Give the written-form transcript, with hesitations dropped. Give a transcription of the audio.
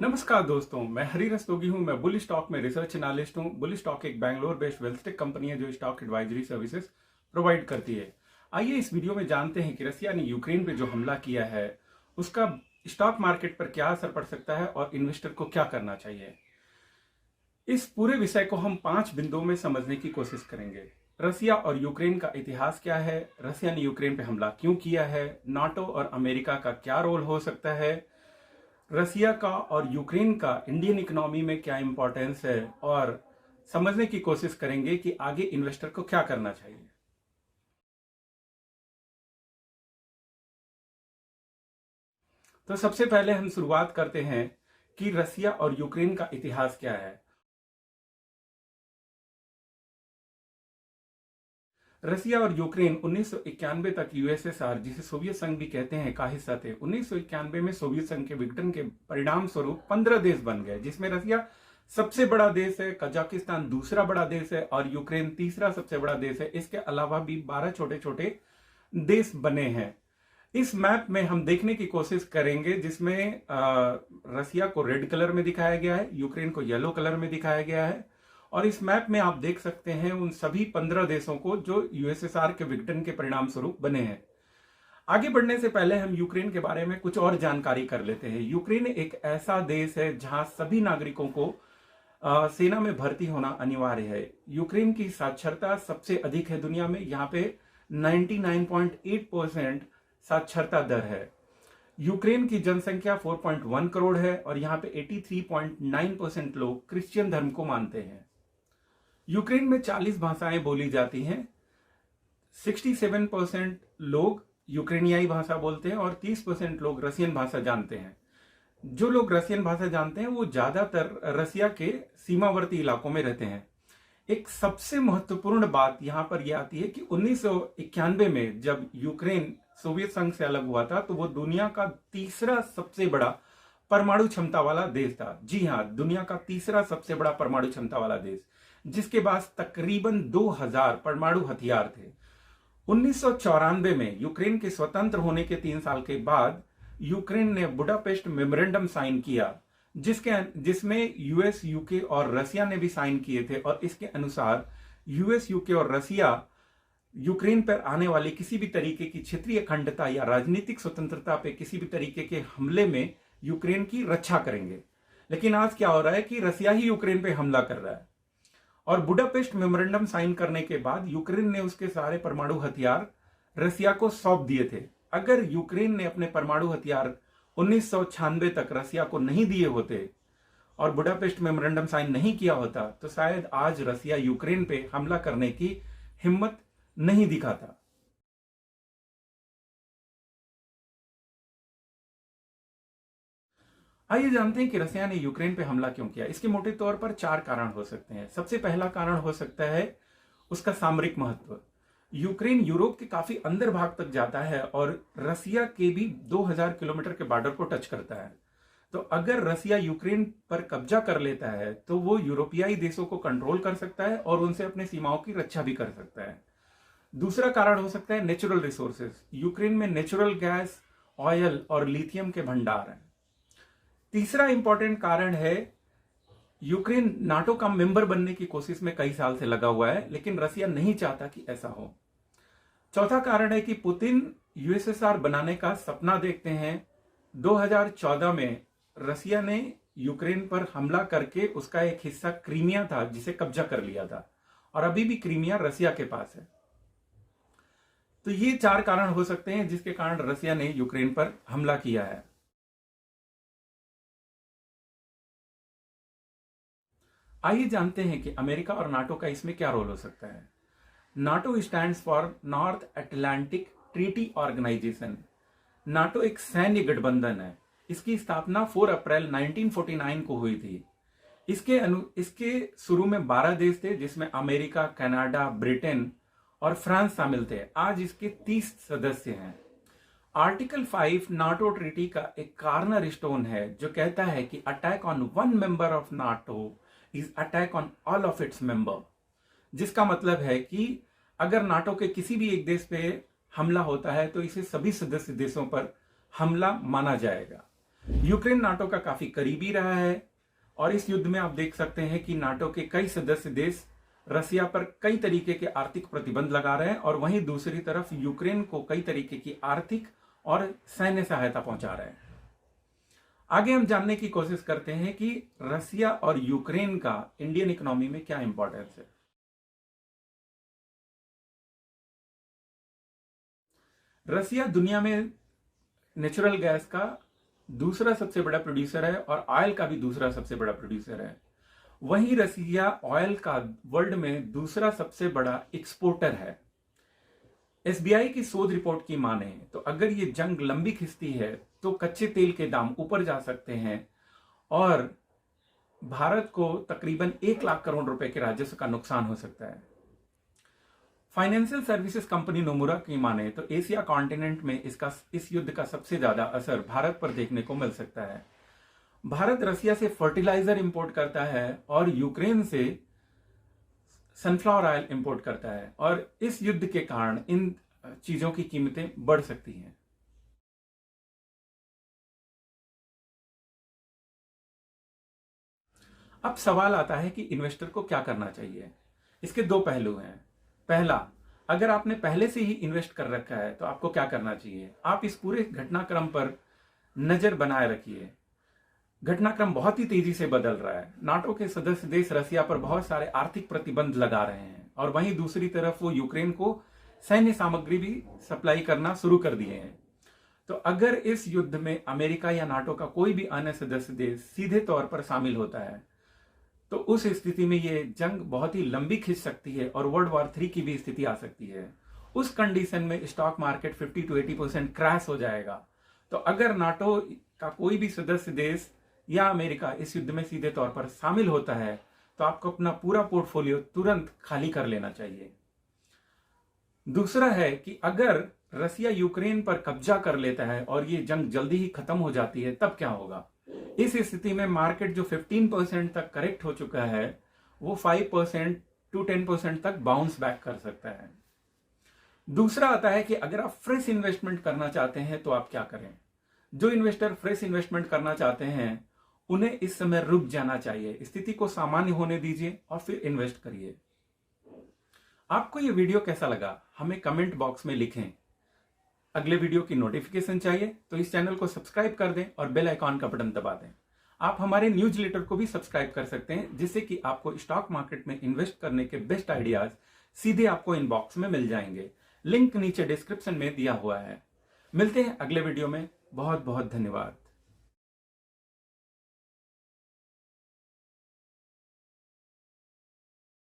नमस्कार दोस्तों, मैं हरी रस्तोगी हूं। मैं बुल स्टॉक में रिसर्च एनालिस्ट हूं। बुल स्टॉक एक बैंगलोर बेस्ड वेल्थटेक कंपनी है जो स्टॉक एडवाइजरी सर्विसेज प्रोवाइड करती है। आइए इस वीडियो में जानते हैं कि रसिया ने यूक्रेन पे जो हमला किया है उसका स्टॉक मार्केट पर क्या असर पड़ सकता है और इन्वेस्टर को क्या करना चाहिए। इस पूरे विषय को हम 5 बिंदुओं में समझने की कोशिश करेंगे। रसिया और यूक्रेन का इतिहास क्या है, रसिया ने यूक्रेन पे हमला क्यों किया है, नाटो और अमेरिका का क्या रोल हो सकता है, रसिया का और यूक्रेन का इंडियन इकोनॉमी में क्या इंपॉर्टेंस है, और समझने की कोशिश करेंगे कि आगे इन्वेस्टर को क्या करना चाहिए। तो सबसे पहले हम शुरुआत करते हैं कि रसिया और यूक्रेन का इतिहास क्या है। रसिया और यूक्रेन 1991 तक यूएसएसआर, जिसे सोवियत संघ भी कहते हैं, का हिस्सा थे। 1991 में सोवियत संघ के विघटन के परिणाम स्वरूप 15 देश बन गए, जिसमें रसिया सबसे बड़ा देश है, कजाकिस्तान दूसरा बड़ा देश है और यूक्रेन तीसरा सबसे बड़ा देश है। इसके अलावा भी 12 छोटे छोटे देश बने हैं। इस मैप में हम देखने की कोशिश करेंगे जिसमें रसिया को रेड कलर में दिखाया गया है, यूक्रेन को येलो कलर में दिखाया गया है। और इस मैप में आप देख सकते हैं उन सभी 15 देशों को जो यूएसएसआर के विघटन के परिणाम स्वरूप बने हैं। आगे बढ़ने से पहले हम यूक्रेन के बारे में कुछ और जानकारी कर लेते हैं। यूक्रेन एक ऐसा देश है जहां सभी नागरिकों को सेना में भर्ती होना अनिवार्य है। यूक्रेन की साक्षरता सबसे अधिक है दुनिया में। यहाँ पे 99.8% साक्षरता दर है। यूक्रेन की जनसंख्या 4.1 करोड़ है और यहाँ पे 83.9% लोग क्रिश्चियन धर्म को मानते हैं। यूक्रेन में 40 भाषाएं बोली जाती हैं। 67% लोग यूक्रेनियाई भाषा बोलते हैं और 30% लोग रसियन भाषा जानते हैं। जो लोग रसियन भाषा जानते हैं वो ज्यादातर रसिया के सीमावर्ती इलाकों में रहते हैं। एक सबसे महत्वपूर्ण बात यहां पर यह आती है कि 1991 में जब यूक्रेन सोवियत संघ से अलग हुआ था तो वो दुनिया का तीसरा सबसे बड़ा परमाणु क्षमता वाला देश था। जी हां, दुनिया का तीसरा सबसे बड़ा परमाणु क्षमता वाला देश, जिसके पास तकरीबन 2000 परमाणु हथियार थे। 1994 में यूक्रेन के स्वतंत्र होने के 3 साल के बाद यूक्रेन ने बुडापेस्ट मेमोरेंडम साइन किया, जिसमें यूएस, यूके और रसिया ने भी साइन किए थे। और इसके अनुसार यूएस, यूके और रसिया यूक्रेन पर आने वाली किसी भी तरीके की क्षेत्रीय अखंडता या राजनीतिक स्वतंत्रता पे किसी भी तरीके के हमले में यूक्रेन की रक्षा करेंगे। लेकिन आज क्या हो रहा है कि रसिया ही यूक्रेन पे हमला कर रहा है। और बुडापेस्ट मेमोरेंडम साइन करने के बाद यूक्रेन ने उसके सारे परमाणु हथियार रसिया को सौंप दिए थे। अगर यूक्रेन ने अपने परमाणु हथियार 1996 तक रसिया को नहीं दिए होते और बुडापेस्ट मेमोरेंडम साइन नहीं किया होता तो शायद आज रसिया यूक्रेन पे हमला करने की हिम्मत नहीं दिखाता। आइए जानते हैं कि रसिया ने यूक्रेन पे हमला क्यों किया। इसके मोटे तौर पर 4 कारण हो सकते हैं। सबसे पहला कारण हो सकता है उसका सामरिक महत्व। यूक्रेन यूरोप के काफी अंदर भाग तक जाता है और रसिया के भी 2000 किलोमीटर के बॉर्डर को टच करता है। तो अगर रसिया यूक्रेन पर कब्जा कर लेता है तो वो यूरोपियाई देशों को कंट्रोल कर सकता है और उनसे अपने सीमाओं की रक्षा भी कर सकता है। दूसरा कारण हो सकता है नेचुरल रिसोर्सेज। यूक्रेन में नेचुरल गैस, ऑयल और लिथियम के भंडार हैं। तीसरा इंपॉर्टेंट कारण है यूक्रेन नाटो का मेंबर बनने की कोशिश में कई साल से लगा हुआ है, लेकिन रसिया नहीं चाहता कि ऐसा हो। चौथा कारण है कि पुतिन यूएसएसआर बनाने का सपना देखते हैं। 2014 में रसिया ने यूक्रेन पर हमला करके उसका एक हिस्सा क्रीमिया था जिसे कब्जा कर लिया था और अभी भी क्रीमिया रसिया के पास है। तो ये 4 कारण हो सकते हैं जिसके कारण रसिया ने यूक्रेन पर हमला किया है। आइए जानते हैं कि अमेरिका और नाटो का इसमें क्या रोल हो सकता है। NATO stands for North Atlantic Treaty Organization. NATO एक सैन्य गठबंधन है। इसकी स्थापना 4 अप्रैल 1949 को हुई थी। इसके शुरू में 12 देश थे जिसमें अमेरिका, कनाडा, ब्रिटेन और फ्रांस शामिल थे। आज इसके 30 सदस्य हैं। आर्टिकल 5 नाटो ट्रीटी का एक कार्नर स्टोन है जो कहता है कि attack on one member of NATO is attack on all of its member. जिसका मतलब है कि अगर नाटो के किसी भी एक देश पे हमला होता है तो इसे सभी सदस्य देशों पर हमला माना जाएगा। यूक्रेन नाटो का काफी करीबी रहा है और इस युद्ध में आप देख सकते हैं कि नाटो के कई सदस्य देश रसिया पर कई तरीके के आर्थिक प्रतिबंध लगा रहे हैं और वहीं दूसरी तरफ यूक्रेन को कई तरीके की आर्थिक और सैन्य सहायता पहुंचा रहे हैं। आगे हम जानने की कोशिश करते हैं कि रसिया और यूक्रेन का इंडियन इकोनॉमी में क्या इंपॉर्टेंस है। रसिया दुनिया में नेचुरल गैस का दूसरा सबसे बड़ा प्रोड्यूसर है और ऑयल का भी दूसरा सबसे बड़ा प्रोड्यूसर है। वहीं रसिया ऑयल का वर्ल्ड में दूसरा सबसे बड़ा एक्सपोर्टर है। एसबीआई की शोध रिपोर्ट की माने तो अगर ये जंग लंबी खिंचती है तो कच्चे तेल के दाम ऊपर जा सकते हैं और भारत को तकरीबन 1 लाख करोड़ रुपए के राजस्व का नुकसान हो सकता है। फाइनेंशियल सर्विसेज कंपनी नोमुरा की माने तो एशिया कॉन्टिनेंट में इस युद्ध का सबसे ज्यादा असर भारत पर देखने को मिल सकता है। भारत रसिया से फर्टिलाइजर इंपोर्ट करता है और यूक्रेन से सनफ्लावर ऑयल इंपोर्ट करता है और इस युद्ध के कारण इन चीजों की कीमतें बढ़ सकती हैं। अब सवाल आता है कि इन्वेस्टर को क्या करना चाहिए। इसके दो पहलू हैं। पहला, अगर आपने पहले से ही इन्वेस्ट कर रखा है तो आपको क्या करना चाहिए। आप इस पूरे घटनाक्रम पर नजर बनाए रखिए। घटनाक्रम बहुत ही तेजी से बदल रहा है। नाटो के सदस्य देश रसिया पर बहुत सारे आर्थिक प्रतिबंध लगा रहे हैं और वहीं दूसरी तरफ वो यूक्रेन को सैन्य सामग्री भी सप्लाई करना शुरू कर दिए हैं। तो अगर इस युद्ध में अमेरिका या नाटो का कोई भी अन्य सदस्य देश सीधे तौर पर शामिल होता है तो उस स्थिति में ये जंग बहुत ही लंबी खिंच सकती है और वर्ल्ड वॉर 3 की भी स्थिति आ सकती है। उस कंडीशन में स्टॉक मार्केट 50 to 80% क्रैश हो जाएगा। तो अगर नाटो का कोई भी सदस्य देश या अमेरिका इस युद्ध में सीधे तौर पर शामिल होता है तो आपको अपना पूरा पोर्टफोलियो तुरंत खाली कर लेना चाहिए। दूसरा है कि अगर रसिया यूक्रेन पर कब्जा कर लेता है और ये जंग जल्दी ही खत्म हो जाती है तब क्या होगा। इस स्थिति में मार्केट जो 15% तक करेक्ट हो चुका है वो 5% to 10% तक बाउंस बैक कर सकता है। दूसरा आता है कि अगर आप फ्रेश इन्वेस्टमेंट करना चाहते हैं तो आप क्या करें। जो इन्वेस्टर फ्रेश इन्वेस्टमेंट करना चाहते हैं उन्हें इस समय रुक जाना चाहिए, स्थिति को सामान्य होने दीजिए और फिर इन्वेस्ट करिए। आपको यह वीडियो कैसा लगा हमें कमेंट बॉक्स में लिखें। अगले वीडियो की नोटिफिकेशन चाहिए तो इस चैनल को सब्सक्राइब कर दें और बेल आइकॉन का बटन दबा दें। आप हमारे न्यूज़लेटर को भी सब्सक्राइब कर सकते हैं जिससे कि आपको स्टॉक मार्केट में इन्वेस्ट करने के बेस्ट आइडियाज सीधे आपको इनबॉक्स में मिल जाएंगे। लिंक नीचे डिस्क्रिप्शन में दिया हुआ है। मिलते हैं अगले वीडियो में। बहुत बहुत धन्यवाद।